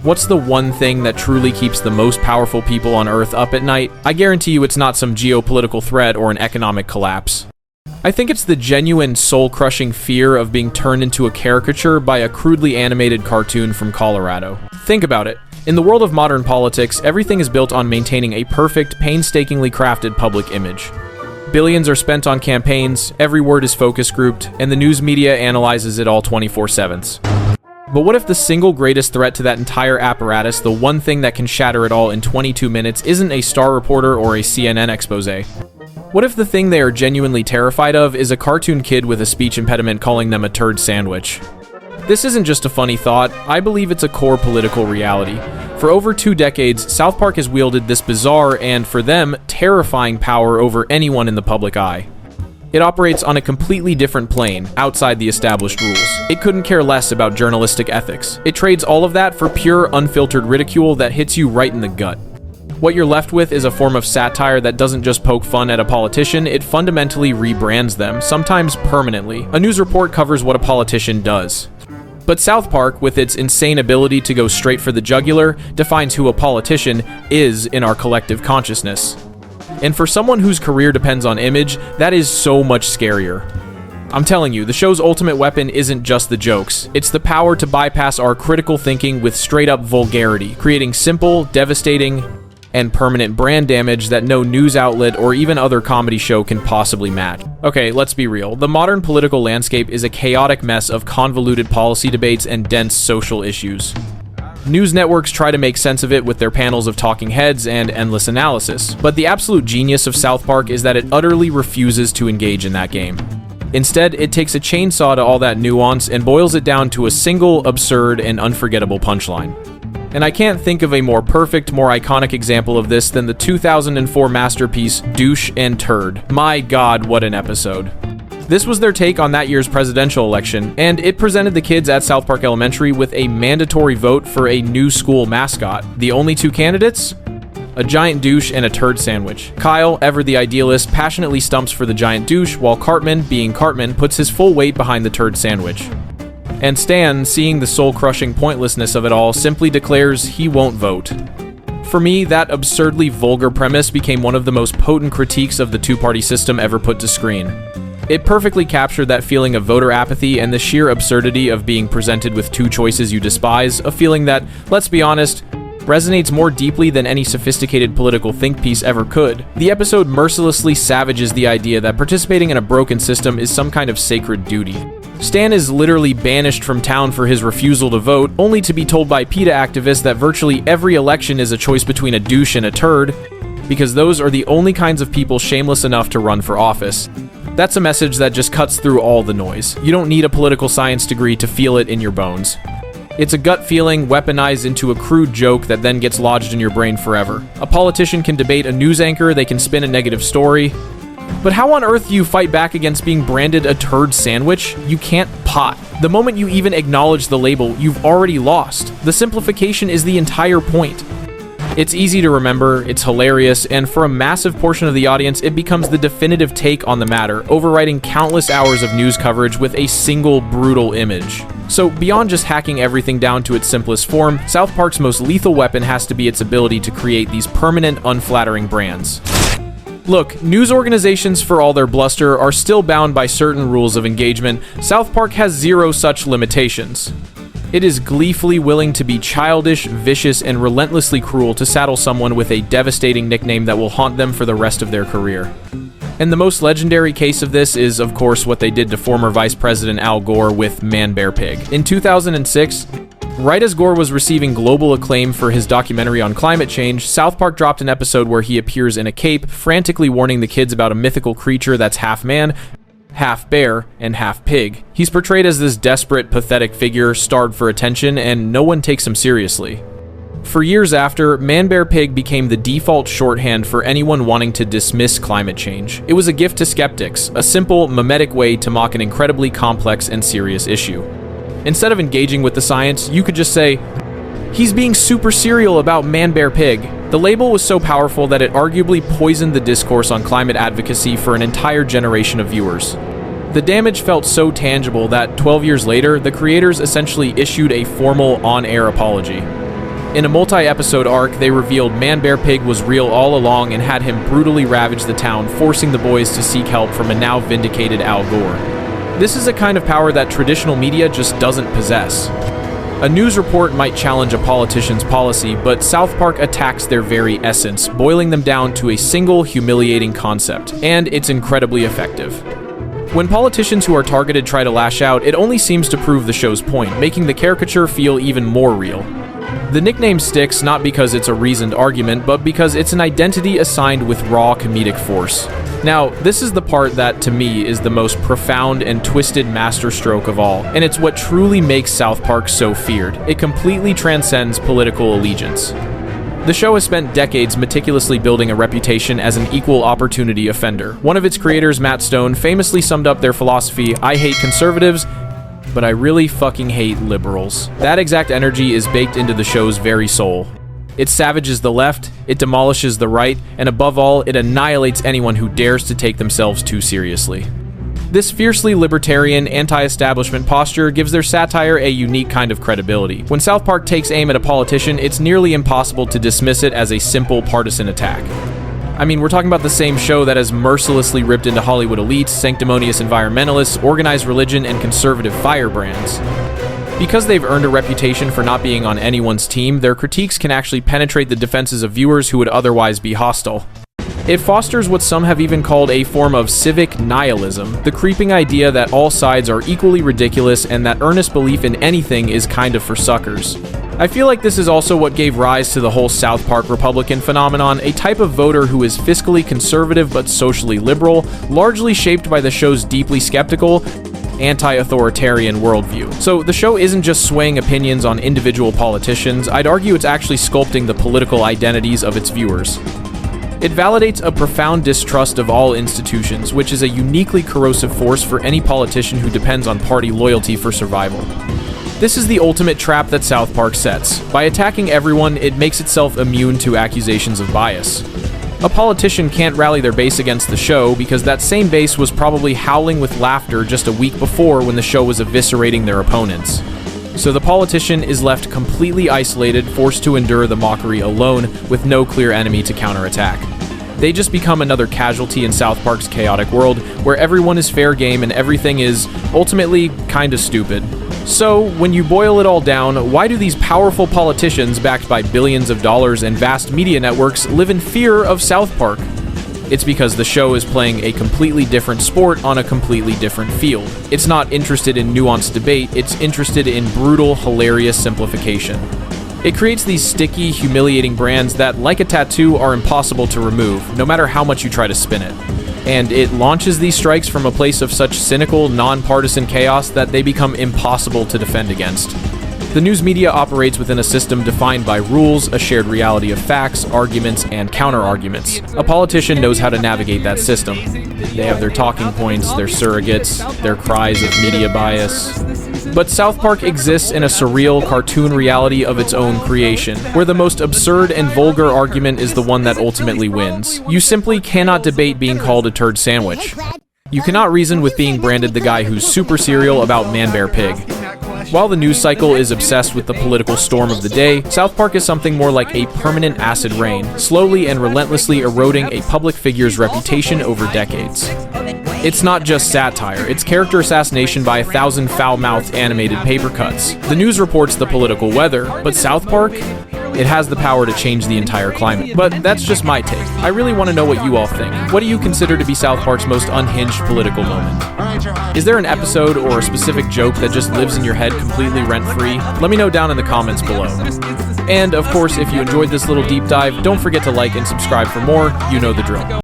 What's the one thing that truly keeps the most powerful people on Earth up at night? I guarantee you it's not some geopolitical threat or an economic collapse. I think it's the genuine soul-crushing fear of being turned into a caricature by a crudely animated cartoon from Colorado. Think about it. In the world of modern politics, everything is built on maintaining a perfect, painstakingly crafted public image. Billions are spent on campaigns, every word is focus grouped, and the news media analyzes it all 24/7. But what if the single greatest threat to that entire apparatus, the one thing that can shatter it all in 22 minutes, isn't a Star reporter or a CNN expose? What if the thing they are genuinely terrified of is a cartoon kid with a speech impediment calling them a turd sandwich? This isn't just a funny thought, I believe it's a core political reality. For over 2 decades, South Park has wielded this bizarre and, for them, terrifying power over anyone in the public eye. It operates on a completely different plane, outside the established rules. It couldn't care less about journalistic ethics. It trades all of that for pure, unfiltered ridicule that hits you right in the gut. What you're left with is a form of satire that doesn't just poke fun at a politician, it fundamentally rebrands them, sometimes permanently. A news report covers what a politician does. But South Park, with its insane ability to go straight for the jugular, defines who a politician is in our collective consciousness. And for someone whose career depends on image, that is so much scarier. I'm telling you, the show's ultimate weapon isn't just the jokes. It's the power to bypass our critical thinking with straight-up vulgarity, creating simple, devastating, and permanent brand damage that no news outlet or even other comedy show can possibly match. Okay, let's be real. The modern political landscape is a chaotic mess of convoluted policy debates and dense social issues. News networks try to make sense of it with their panels of talking heads and endless analysis, but the absolute genius of South Park is that it utterly refuses to engage in that game. Instead, it takes a chainsaw to all that nuance and boils it down to a single, absurd, and unforgettable punchline. And I can't think of a more perfect, more iconic example of this than the 2004 masterpiece, Douche and Turd. My God, what an episode. This was their take on that year's presidential election, and it presented the kids at South Park Elementary with a mandatory vote for a new school mascot. The only 2 candidates? A giant douche and a turd sandwich. Kyle, ever the idealist, passionately stumps for the giant douche, while Cartman, being Cartman, puts his full weight behind the turd sandwich. And Stan, seeing the soul-crushing pointlessness of it all, simply declares he won't vote. For me, that absurdly vulgar premise became one of the most potent critiques of the two-party system ever put to screen. It perfectly captured that feeling of voter apathy and the sheer absurdity of being presented with 2 choices you despise, a feeling that, let's be honest, resonates more deeply than any sophisticated political think piece ever could. The episode mercilessly savages the idea that participating in a broken system is some kind of sacred duty. Stan is literally banished from town for his refusal to vote, only to be told by PETA activists that virtually every election is a choice between a douche and a turd, because those are the only kinds of people shameless enough to run for office. That's a message that just cuts through all the noise. You don't need a political science degree to feel it in your bones. It's a gut feeling weaponized into a crude joke that then gets lodged in your brain forever. A politician can debate a news anchor, they can spin a negative story. But how on earth do you fight back against being branded a turd sandwich? You can't pot. The moment you even acknowledge the label, you've already lost. The simplification is the entire point. It's easy to remember, it's hilarious, and for a massive portion of the audience, it becomes the definitive take on the matter, overriding countless hours of news coverage with a single brutal image. So beyond just hacking everything down to its simplest form, South Park's most lethal weapon has to be its ability to create these permanent, unflattering brands. Look, news organizations, for all their bluster, are still bound by certain rules of engagement. South Park has 0 such limitations. It is gleefully willing to be childish, vicious, and relentlessly cruel to saddle someone with a devastating nickname that will haunt them for the rest of their career. And the most legendary case of this is, of course, what they did to former Vice President Al Gore with ManBearPig. In 2006, right as Gore was receiving global acclaim for his documentary on climate change, South Park dropped an episode where he appears in a cape, frantically warning the kids about a mythical creature that's half man, half bear, and half pig. He's portrayed as this desperate, pathetic figure, starved for attention, and no one takes him seriously. For years after, ManBearPig became the default shorthand for anyone wanting to dismiss climate change. It was a gift to skeptics, a simple, mimetic way to mock an incredibly complex and serious issue. Instead of engaging with the science, you could just say, "He's being super serial about ManBearPig." The label was so powerful that it arguably poisoned the discourse on climate advocacy for an entire generation of viewers. The damage felt so tangible that 12 years later, the creators essentially issued a formal on-air apology. In a multi-episode arc, they revealed ManBearPig was real all along and had him brutally ravage the town, forcing the boys to seek help from a now vindicated Al Gore. This is a kind of power that traditional media just doesn't possess. A news report might challenge a politician's policy, but South Park attacks their very essence, boiling them down to a single humiliating concept, and it's incredibly effective. When politicians who are targeted try to lash out, it only seems to prove the show's point, making the caricature feel even more real. The nickname sticks not because it's a reasoned argument, but because it's an identity assigned with raw comedic force. Now, this is the part that, to me, is the most profound and twisted masterstroke of all, and it's what truly makes South Park so feared. It completely transcends political allegiance. The show has spent decades meticulously building a reputation as an equal opportunity offender. One of its creators, Matt Stone, famously summed up their philosophy, "I hate conservatives, but I really fucking hate liberals." That exact energy is baked into the show's very soul. It savages the left, it demolishes the right, and above all, it annihilates anyone who dares to take themselves too seriously. This fiercely libertarian, anti-establishment posture gives their satire a unique kind of credibility. When South Park takes aim at a politician, it's nearly impossible to dismiss it as a simple partisan attack. I mean, we're talking about the same show that has mercilessly ripped into Hollywood elites, sanctimonious environmentalists, organized religion, and conservative firebrands. Because they've earned a reputation for not being on anyone's team, their critiques can actually penetrate the defenses of viewers who would otherwise be hostile. It fosters what some have even called a form of civic nihilism, the creeping idea that all sides are equally ridiculous and that earnest belief in anything is kind of for suckers. I feel like this is also what gave rise to the whole South Park Republican phenomenon, a type of voter who is fiscally conservative but socially liberal, largely shaped by the show's deeply skeptical, anti-authoritarian worldview. So the show isn't just swaying opinions on individual politicians, I'd argue it's actually sculpting the political identities of its viewers. It validates a profound distrust of all institutions, which is a uniquely corrosive force for any politician who depends on party loyalty for survival. This is the ultimate trap that South Park sets. By attacking everyone, it makes itself immune to accusations of bias. A politician can't rally their base against the show because that same base was probably howling with laughter just a week before when the show was eviscerating their opponents. So the politician is left completely isolated, forced to endure the mockery alone with no clear enemy to counterattack. They just become another casualty in South Park's chaotic world, where everyone is fair game and everything is, ultimately, kinda stupid. So, when you boil it all down, why do these powerful politicians backed by billions of dollars and vast media networks live in fear of South Park? It's because the show is playing a completely different sport on a completely different field. It's not interested in nuanced debate, it's interested in brutal, hilarious simplification. It creates these sticky, humiliating brands that, like a tattoo, are impossible to remove, no matter how much you try to spin it. And it launches these strikes from a place of such cynical, non-partisan chaos that they become impossible to defend against. The news media operates within a system defined by rules, a shared reality of facts, arguments, and counter-arguments. A politician knows how to navigate that system. They have their talking points, their surrogates, their cries of media bias. But South Park exists in a surreal cartoon reality of its own creation, where the most absurd and vulgar argument is the one that ultimately wins. You simply cannot debate being called a turd sandwich. You cannot reason with being branded the guy who's super serial about ManBearPig. While the news cycle is obsessed with the political storm of the day, South Park is something more like a permanent acid rain, slowly and relentlessly eroding a public figure's reputation over decades. It's not just satire, it's character assassination by 1,000 foul-mouthed animated paper cuts. The news reports the political weather, but South Park? It has the power to change the entire climate. But that's just my take. I really want to know what you all think. What do you consider to be South Park's most unhinged political moment? Is there an episode or a specific joke that just lives in your head completely rent-free? Let me know down in the comments below. And of course, if you enjoyed this little deep dive, don't forget to like and subscribe for more. You know the drill.